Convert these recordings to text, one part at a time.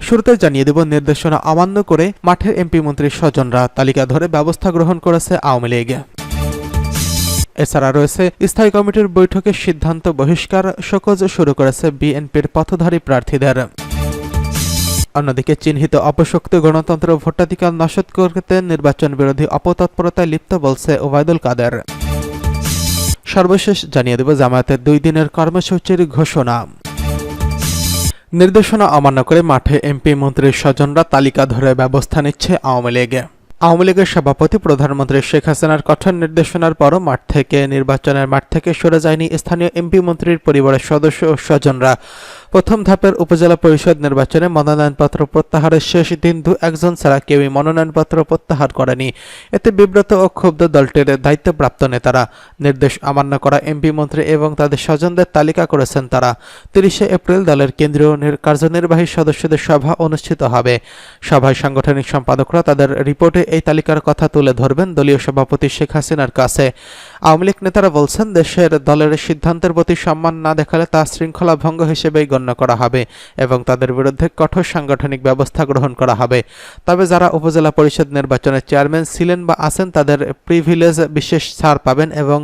শুরুতে জানিয়ে দেব নির্দেশনা অমান্য করে মাঠের এমপি মন্ত্রী স্বজনরা, তালিকা ধরে ব্যবস্থা গ্রহণ করেছে আওয়ামী লীগ। এছাড়া রয়েছে স্থায়ী কমিটির বৈঠকে সিদ্ধান্ত বহিষ্কার, শোকজ শুরু করেছে বিএনপির পথধারী প্রার্থীদের। অন্যদিকে চিহ্নিত অপশক্তি গণতন্ত্র ভোটাধিকার নস্যাৎ করতে নির্বাচন বিরোধী অপতৎপরতায় লিপ্ত বলছে ওবায়দুল কাদের। সর্বশেষ জানিয়ে দেব জামায়াতের 2 দিনের কর্মসূচির ঘোষণা। নির্দেশনা অমান্য করে মাঠে এমপি মন্ত্রীর স্বজনরা, তালিকা ধরে ব্যবস্থা নিচ্ছে আওয়ামী লীগ। আওয়ামী লীগের সভাপতি প্রধানমন্ত্রী শেখ হাসিনার কঠোর নির্দেশনার পরও নির্বাচনের মাঠ থেকে সরে যায়নি স্থানীয় এমপি মন্ত্রীর পরিবারের সদস্য ও স্বজনরা। প্রথম ধাপের উপজেলা পরিষদ নির্বাচনে মনোনয়নপত্র প্রত্যাহারের শেষ দিন 2-1 ছাড়া কেউই মনোনয়নপত্র প্রত্যাহার করেনি। এতে বিব্রত ও ক্ষুব্ধ দলটির দায়িত্বপ্রাপ্ত নেতারা। নির্দেশ অমান্য করা এমপি মন্ত্রী এবং তাদের স্বজনদের তালিকা করেছেন তারা। 30 এপ্রিল দলের কেন্দ্রীয় কার্যনির্বাহী সদস্যদের সভা অনুষ্ঠিত হবে। সভায় সাংগঠনিক সম্পাদকরা তাদের রিপোর্টে এই তালিকার কথা তুলে ধরবেন দলীয় সভাপতি শেখ হাসিনার কাছে। আওয়ামী লীগ নেতারা বলছেন, দলের সিদ্ধান্তের প্রতি সম্মান না দেখালে তা শৃঙ্খলা ভঙ্গ হিসেবেই গণ্য করা হবে এবং তাদের বিরুদ্ধে কঠোর সাংগঠনিক ব্যবস্থা গ্রহণ করা হবে। তবে যারা উপজেলা পরিষদ নির্বাচনের চেয়ারম্যান ছিলেন বা আছেন তাদের প্রিভিলেজ বিশেষ ছাড় পাবেন এবং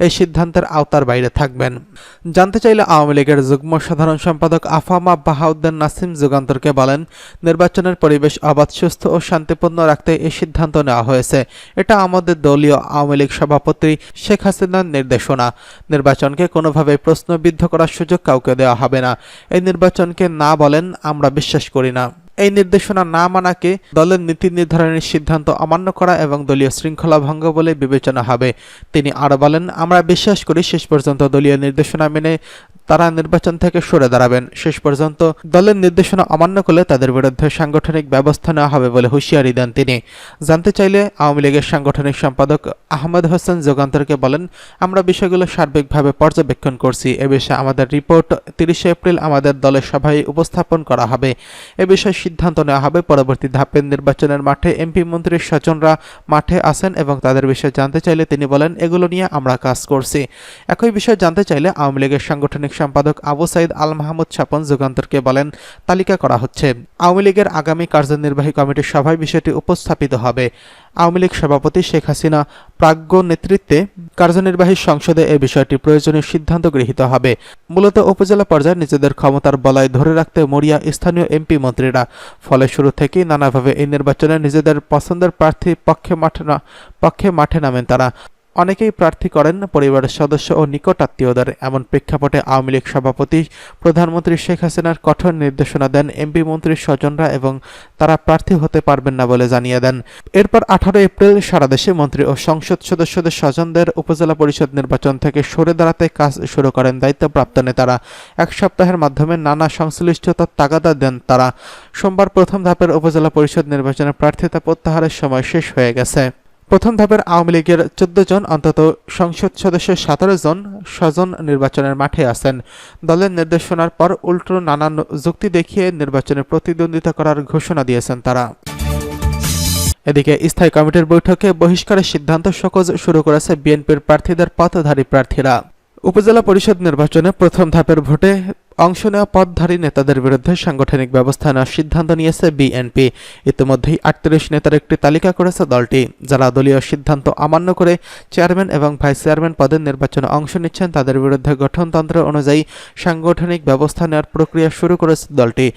এই সিদ্ধান্তের আওতার বাইরে থাকবেন। জানতে চাইলে আওয়ামী লীগের যুগ্ম সাধারণ সম্পাদক আফামা বাহাউদ্দিন নাসিম যুগান্তরকে বলেন, নির্বাচনের পরিবেশ অবাধ, সুস্থ ও শান্তিপূর্ণ রাখতে এই সিদ্ধান্ত নেওয়া হয়েছে। এটা আমাদের দলীয় আওয়ামী লীগ সভাপতি শেখ হাসিনার নির্দেশনা। নির্বাচনকে কোনোভাবে প্রশ্নবিদ্ধ করার সুযোগ কাউকে দেওয়া হবে না। এই নির্বাচনকে না বলেন আমরা বিশ্বাস করি না। এই নির্দেশনা না মানাকে দলের নীতি নির্ধারণের সিদ্ধান্ত অমান্য করা এবং দলীয় শৃঙ্খলা ভঙ্গ বলে বিবেচনা হবে। তিনি আরও বলেন, আমরা বিশ্বাস করি শেষ পর্যন্ত দলীয় নির্দেশনা মেনে তারা নির্বাচন থেকে সরে দাঁড়াবেন। শেষ পর্যন্ত দলের নির্দেশনা অমান্য করলে তাদের বিরুদ্ধে সাংগঠনিক ব্যবস্থা নেওয়া হবে বলে হুঁশিয়ারি দেন তিনি। জানতে চাইলে আওয়ামী লীগের সাংগঠনিক সম্পাদক আহমেদ হোসেন যুগান্তরকে বলেন, আমরা বিষয়গুলো সার্বিকভাবে পর্যবেক্ষণ করছি। এ বিষয়ে আমাদের রিপোর্ট 30 এপ্রিল আমাদের দলের সভায় উপস্থাপন করা হবে। এ বিষয়ে সিদ্ধান্ত নেওয়া হবে। পরবর্তী ধাপের নির্বাচনের মাঠে এমপি মন্ত্রীর স্বজনরা মাঠে আছেন এবং তাদের বিষয়ে জানতে চাইলে তিনি বলেন, এগুলো নিয়ে আমরা কাজ করছি। একই বিষয়ে জানতে চাইলে আওয়ামী লীগের সাংগঠনিক সম্পাদক আবু সাইদ আল মাহমুদ স্বপন যুগান্তরকে বলেন, তালিকা করা হচ্ছে। আওয়ামী লীগের আগামী কার্যনির্বাহী কমিটির সভায় বিষয়টি উপস্থাপিত হবে। আওয়ামী লীগ সভাপতি শেখ হাসিনা প্রাজ্ঞ নেতৃত্বে কার্যনির্বাহী সংসদে এ বিষয়টি প্রয়োজনীয় সিদ্ধান্ত গৃহীত হবে। মূলত উপজেলা পর্যায়ে নিজেদের ক্ষমতার বলয় ধরে রাখতে মরিয়া স্থানীয় এমপি মন্ত্রীরা। ফলে শুরু থেকেই নানাভাবে এই নির্বাচনে নিজেদের পছন্দের প্রার্থী পক্ষে মাঠে নামেন তারা। অনেকেই প্রার্থী করেন পরিবারের সদস্য ও নিকট আত্মীয়দের। এমন প্রেক্ষাপটে আওয়ামী লীগ সভাপতি প্রধানমন্ত্রী শেখ হাসিনার কঠোর নির্দেশনা দেন এমপি মন্ত্রীর স্বজনরা এবং তারা প্রার্থী হতে পারবেন না বলে জানিয়ে দেন। এরপর 18 এপ্রিল সারা দেশে মন্ত্রী ও সংসদ সদস্যদের স্বজনদের উপজেলা পরিষদ নির্বাচন থেকে সরে দাঁড়াতে কাজ শুরু করেন দায়িত্বপ্রাপ্ত নেতারা। 1 সপ্তাহের মাধ্যমে নানা সংশ্লিষ্টতার তাগাদা দেন তারা। সোমবার প্রথম ধাপের উপজেলা পরিষদ নির্বাচনের প্রার্থিতা প্রত্যাহারের সময় শেষ হয়ে গেছে। প্রথম ধাপের আওয়ামী লীগের 14 জন, অন্তত সংসদ সদস্যের 17 জন স্বজন নির্বাচনের মাঠে আছেন। দলের নির্দেশনার পর উল্টো নানান যুক্তি দেখিয়ে নির্বাচনে প্রতিদ্বন্দ্বিতা করার ঘোষণা দিয়েছেন তারা। এদিকে স্থায়ী কমিটির বৈঠকে বহিষ্কারের সিদ্ধান্ত শোকজ শুরু করেছে বিএনপির প্রার্থীদের পথধারী প্রার্থীরা। উপজেলা পরিষদ নির্বাচনে প্রথম ধাপের ভোটে অংশ নেওয়া পথধারী নেতাদের বিরুদ্ধে সাংগঠনিক ব্যবস্থা নেওয়ার সিদ্ধান্ত নিয়েছে বিএনপি। ইতিমধ্যেই 38 নেতার একটি তালিকা করেছে দলটি। যারা দলীয় সিদ্ধান্ত অমান্য করে চেয়ারম্যান এবং ভাইস চেয়ারম্যান পদের নির্বাচনে অংশ নিচ্ছেন তাদের বিরুদ্ধে গঠনতন্ত্র অনুযায়ী সাংগঠনিক ব্যবস্থা নেওয়ার প্রক্রিয়া শুরু করেছে দলটি।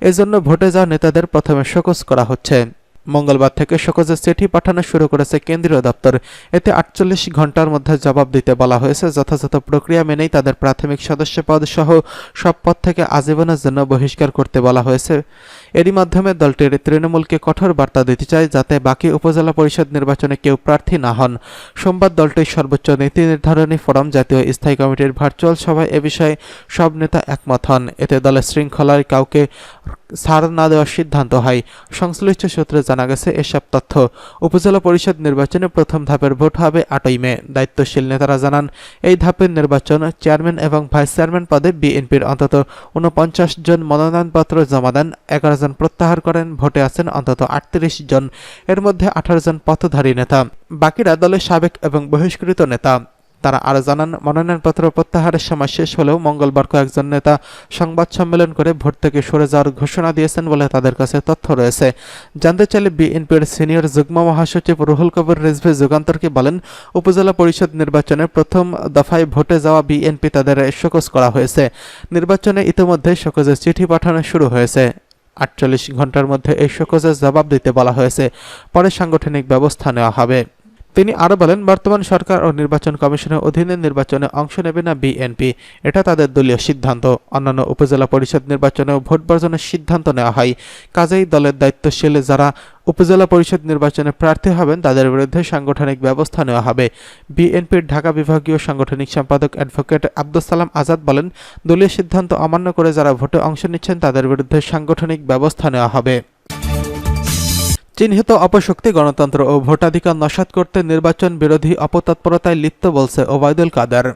এজন্য ভোটে যাওয়া নেতাদের প্রথমে শোকজ করা হচ্ছে। মঙ্গলবার থেকে শোকজের চিঠি পাঠানো শুরু করেছে কেন্দ্রীয় দপ্তর। এতে 48 ঘন্টার মধ্যে জবাব দিতে বলা হয়েছে। যথাযথ প্রক্রিয়া মেনেই তাদের প্রাথমিক সদস্য পদ সহ সব পদ থেকে আজীবনের জন্য বহিষ্কার করতে বলা হয়েছে। এরই মাধ্যমে দলটির তৃণমূলকে কঠোর বার্তা দিতে চায় যাতে বাকি উপজেলা পরিষদ নির্বাচনে কেউ প্রার্থী না হন। সোমবার দলটির সর্বোচ্চ নীতি নির্ধারণী ফোরাম জাতীয় স্থায়ী কমিটির ভার্চুয়াল সভায় এ বিষয়ে সব নেতা একমত হন। এতে দলের শৃঙ্খলায় কাউকে ছাড় না দেওয়ার সিদ্ধান্ত হয়। সংশ্লিষ্ট সূত্রে জানা গেছে এসব তথ্য। উপজেলা পরিষদ নির্বাচনে প্রথম ধাপের ভোট হবে 8ই মে। দায়িত্বশীল নেতারা জানান, এই ধাপের নির্বাচন চেয়ারম্যান এবং ভাইস চেয়ারম্যান পদে বিএনপির অন্তত 49 জন মনোনয়নপত্র জমা দেন, 11 জন প্রত্যাহার করেন। ভোটে আছেন অন্তত 38 জন। এর মধ্যে 18 জন পথধারী নেতা, বাকিরা দলের সাবেক এবং বহিষ্কৃত নেতা। তারা আরও জানান, মনোনয়নপত্র প্রত্যাহারের সময় শেষ হলেও মঙ্গলবার কয়েকজন নেতা সংবাদ সম্মেলন করে ভোট থেকে সরে যাওয়ার ঘোষণা দিয়েছেন বলে তাদের কাছে তথ্য রয়েছে। জানতে চাইলে বিএনপির সিনিয়র যুগ্ম মহাসচিব রুহুল কবির রিজভী যুগান্তরকে বলেন, উপজেলা পরিষদ নির্বাচনের প্রথম দফায় ভোটে যাওয়া বিএনপি তাদের শোকজ করা হয়েছে। নির্বাচনে ইতিমধ্যে শোকজের চিঠি পাঠানো শুরু হয়েছে। 48 ঘন্টার মধ্যে এই শোকজের জবাব দিতে বলা হয়েছে, পরে সাংগঠনিক ব্যবস্থা নেওয়া হবে। তিনি আরও বলেন, বর্তমান সরকার ও নির্বাচন কমিশনের অধীনে নির্বাচনে অংশ নেবে না বিএনপি, এটা তাদের দলীয় সিদ্ধান্ত। অন্যান্য উপজেলা পরিষদ নির্বাচনেও ভোট বর্জনের সিদ্ধান্ত নেওয়া হয়। কাজেই দলের দায়িত্বশীল যারা উপজেলা পরিষদ নির্বাচনে প্রার্থী হবেন তাদের বিরুদ্ধে সাংগঠনিক ব্যবস্থা নেওয়া হবে। বিএনপির ঢাকা বিভাগীয় সাংগঠনিক সম্পাদক অ্যাডভোকেট আব্দুস সালাম আজাদ বলেন, দলীয় সিদ্ধান্ত অমান্য করে যারা ভোটে অংশ নিচ্ছেন তাদের বিরুদ্ধে সাংগঠনিক ব্যবস্থা নেওয়া হবে। চিহ্নিত অপশক্তি গণতন্ত্র ও ভোটাধিকার নস্যাৎ করতে নির্বাচন বিরোধী অপতৎপরতায় লিপ্ত বলছে ওবায়দুল কাদের।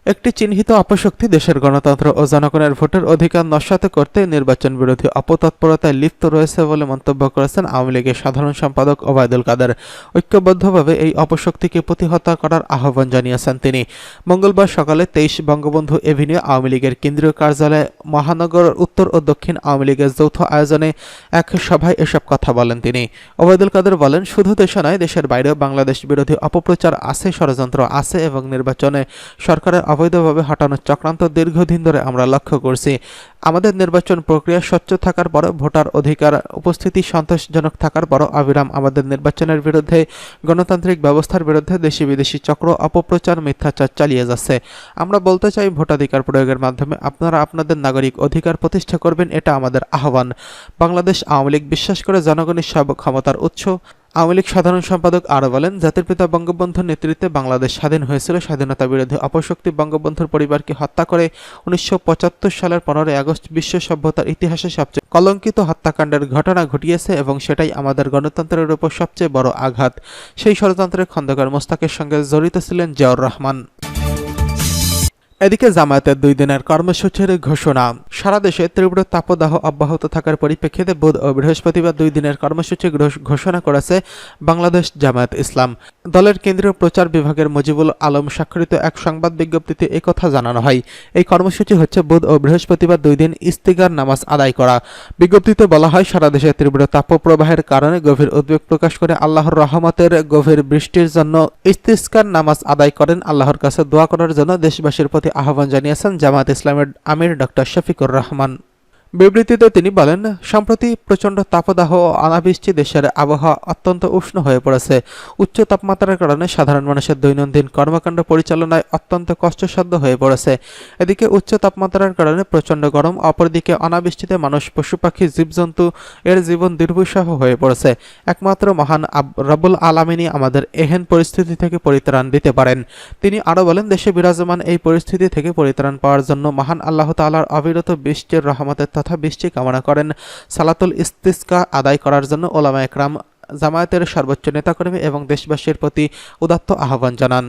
একটি চিহ্নিত অপশক্তি দেশের গণতন্ত্র ও জনগণের ভোটের অধিকার নস্যাৎ করতে নির্বাচন বিরোধী অপতৎপরতায় লিপ্ত রয়েছে বলে মন্তব্য করেছেন আওয়ামী লীগের সাধারণ সম্পাদক ওবায়দুল কাদের। ঐক্যবদ্ধভাবে এই অপশক্তিকে প্রতিহত করার আহ্বান জানিয়েছেন তিনি। মঙ্গলবার সকালে 23 বঙ্গবন্ধু এভিনিউ আওয়ামী লীগের কেন্দ্রীয় কার্যালয়ে মহানগর উত্তর ও দক্ষিণ আওয়ামী লীগের যৌথ আয়োজনে এক সভায় এসব কথা বলেন তিনি। ওবায়দুল কাদের বলেন, শুধু দেশে নয়, দেশের বাইরেও বাংলাদেশ বিরোধী অপপ্রচার আছে, ষড়যন্ত্র আছে এবং নির্বাচনে সরকারের অবৈধভাবে হটানোর চক্রান্ত দীর্ঘদিন ধরে আমরা লক্ষ্য করছি। আমাদের নির্বাচন প্রক্রিয়া স্বচ্ছ থাকার পরও ভোটার অধিকার উপস্থিতি সন্তোষজনক থাকার পরও অবিরাম আমাদের নির্বাচনের বিরুদ্ধে, গণতান্ত্রিক ব্যবস্থার বিরুদ্ধে দেশি বিদেশি চক্র অপপ্রচার মিথ্যাচার চালিয়ে যাচ্ছে। আমরা বলতে চাই, ভোটাধিকার প্রয়োগের মাধ্যমে আপনারা আপনাদের নাগরিক অধিকার প্রতিষ্ঠা করবেন, এটা আমাদের আহ্বান। বাংলাদেশ আওয়ামী লীগ বিশ্বাস করে জনগণের সব ক্ষমতার উৎস। আওয়ামী লীগ সাধারণ সম্পাদক আরও বলেন, জাতির পিতা বঙ্গবন্ধুর নেতৃত্বে বাংলাদেশ স্বাধীন হয়েছিল। স্বাধীনতা বিরোধী অপশক্তি বঙ্গবন্ধুর পরিবারকে হত্যা করে 1975 সালের 15 আগস্ট বিশ্ব সভ্যতার ইতিহাসে সবচেয়ে কলঙ্কিত হত্যাকাণ্ডের ঘটনা ঘটিয়েছে এবং সেটাই আমাদের গণতন্ত্রের উপর সবচেয়ে বড় আঘাত। সেই ষড়যন্ত্রের খন্দকার মোস্তাকের সঙ্গে জড়িত ছিলেন জিয়াউর রহমান। এদিকে জামায়াতের 2 দিনের কর্মসূচির ঘোষণা। সারা দেশে তীব্র তাপদাহ অব্যাহত থাকার পরিপ্রেক্ষিতে বুধ ও বৃহস্পতিবার 2 দিনের কর্মসূচি ঘোষণা করেছে বাংলাদেশ জামায়াত ইসলাম। দলের কেন্দ্রীয় প্রচার বিভাগের মুজিবুল আলম স্বাক্ষরিত এক সংবাদ বিজ্ঞপ্তিতে একথা জানানো হয়। এই কর্মসূচি হচ্ছে বুধ ও বৃহস্পতিবার 2 দিন ইস্তিগার নামাজ আদায় করা। বিজ্ঞপ্তিতে বলা হয়, সারা দেশে তীব্র তাপপ্রবাহের কারণে গভীর উদ্বেগ প্রকাশ করে আল্লাহর রহমতের গভীর বৃষ্টির জন্য ইস্তিস্কার নামাজ আদায় করেন। আল্লাহর কাছে দোয়া করার জন্য দেশবাসীর প্রতি আহ্বান জানিয়েছেন জামায়াত ইসলামের আমির ডক্টর শফিকুর রহমান। বিবৃতিতে তিনি বলেন, সম্প্রতি প্রচণ্ড তাপদাহ ও অনাবৃষ্টি দেশের আবহাওয়া অত্যন্ত উষ্ণ হয়ে পড়েছে। উচ্চ তাপমাত্রার কারণে সাধারণ মানুষের দৈনন্দিন কর্মকাণ্ড পরিচালনায় অত্যন্ত কষ্টসাধ্য হয়ে পড়েছে। এদিকে উচ্চ তাপমাত্রার কারণে প্রচণ্ড গরম, অপরদিকে অনাবৃষ্টিতে মানুষ, পশু পাখি, জীবজন্তু এর জীবন দুর্বিষহ হয়ে পড়েছে। একমাত্র মহান রব্বুল আলামিনই আমাদের এহেন পরিস্থিতি থেকে পরিত্রাণ দিতে পারেন। তিনি আরও বলেন, দেশে বিরাজমান এই পরিস্থিতি থেকে পরিত্রাণ পাওয়ার জন্য মহান আল্লাহ তাআলার অবিরত বৃষ্টির রহমতের তথা বৃষ্টি কামনা করেন। সালাতুল ইস্তিসকা আদায় করার জন্য ওলামা একরাম, জামায়াতের সর্বোচ্চ নেতাকর্মী এবং দেশবাসীর প্রতি উদাত্ত আহ্বান জানান।